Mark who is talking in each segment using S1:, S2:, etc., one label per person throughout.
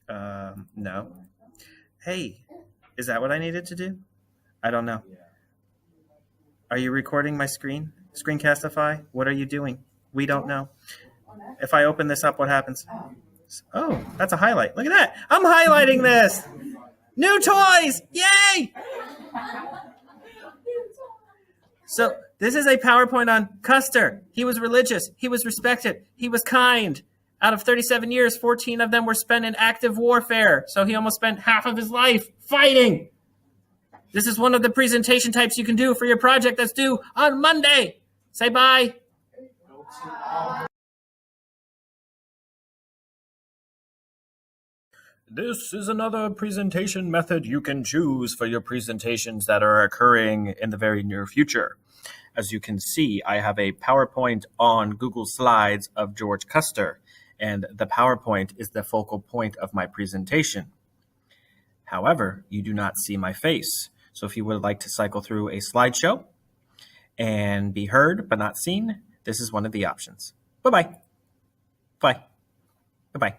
S1: No. Hey, is that what I needed to do? I don't know. Are you recording my screen? Screencastify? What are you doing? We don't know. If I open this up, what happens? Oh, that's a highlight. Look at that. I'm highlighting this. New toys! Yay! So this is a PowerPoint on Custer. He was religious. He was respected. He was kind. Out of 37 years, 14 of them were spent in active warfare. So he almost spent half of his life fighting. This is one of the presentation types you can do for your project that's due on Monday. Say bye. This is another presentation method you can choose for your presentations that are occurring in the very near future. As you can see, I have a PowerPoint on Google Slides of George Custer, and the PowerPoint is the focal point of my presentation. However, you do not see my face. So if you would like to cycle through a slideshow and be heard but not seen, this is one of the options. Bye-bye. Bye. Bye-bye.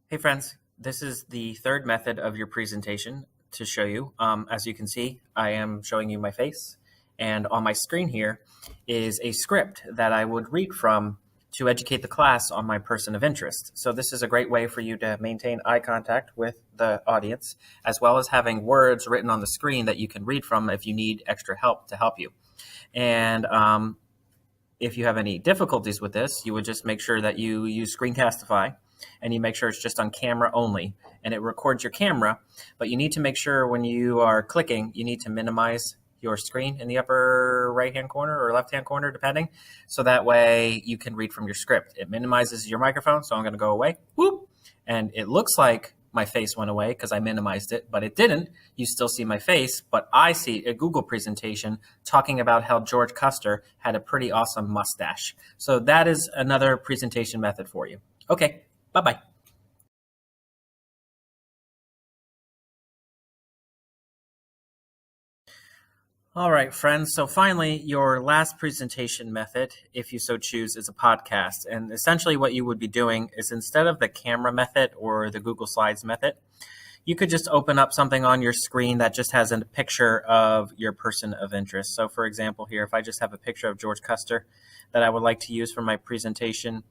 S1: Hey friends, this is the third method of your presentation to show you. As you can see, I am showing you my face, and on my screen here is a script that I would read from to educate the class on my person of interest. So this is a great way for you to maintain eye contact with the audience, as well as having words written on the screen that you can read from if you need extra help to help you. And if you have any difficulties with this, you would just make sure that you use Screencastify, and you make sure it's just on camera only, and it records your camera. But you need to make sure when you are clicking, you need to minimize your screen in the upper right-hand corner or left-hand corner, depending, so that way you can read from your script. It minimizes your microphone, so I'm going to go away. Whoop! And it looks like my face went away because I minimized it, but it didn't. You still see my face, but I see a Google presentation talking about how George Custer had a pretty awesome mustache. So that is another presentation method for you. Okay. Bye-bye. All right, friends. So finally, your last presentation method, if you so choose, is a podcast. And essentially what you would be doing is, instead of the camera method or the Google Slides method, you could just open up something on your screen that just has a picture of your person of interest. So for example, here, if I just have a picture of George Custer that I would like to use for my presentation,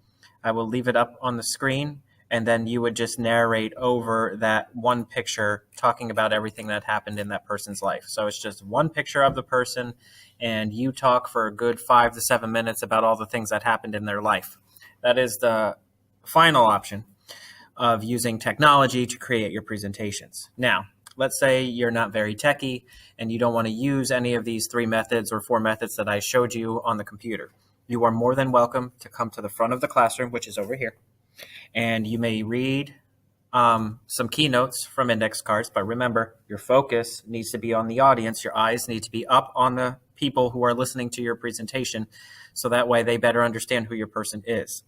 S1: I will leave it up on the screen, and then you would just narrate over that one picture, talking about everything that happened in that person's life. So it's just one picture of the person, and you talk for a good 5 to 7 minutes about all the things that happened in their life. That is the final option of using technology to create your presentations. Now, let's say you're not very techy and you don't want to use any of these 3 methods or 4 methods that I showed you on the computer. You are more than welcome to come to the front of the classroom, which is over here, and you may read some keynotes from index cards. But remember, your focus needs to be on the audience. Your eyes need to be up on the people who are listening to your presentation, so that way they better understand who your person is.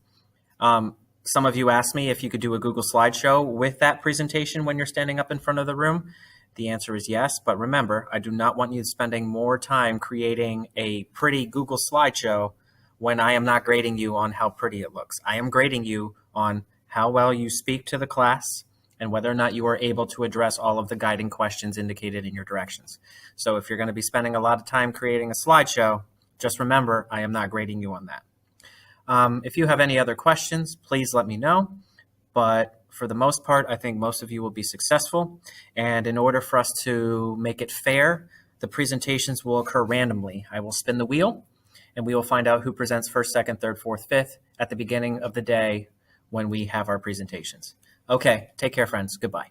S1: Some of you asked me if you could do a Google slideshow with that presentation when you're standing up in front of the room. The answer is yes, but remember, I do not want you spending more time creating a pretty Google slideshow when I am not grading you on how pretty it looks. I am grading you on how well you speak to the class and whether or not you are able to address all of the guiding questions indicated in your directions. So if you're going to be spending a lot of time creating a slideshow, just remember, I am not grading you on that. If you have any other questions, please let me know. But for the most part, I think most of you will be successful. And in order for us to make it fair, the presentations will occur randomly. I will spin the wheel, and we will find out who presents first, second, third, fourth, fifth at the beginning of the day when we have our presentations. Okay, take care, friends. Goodbye.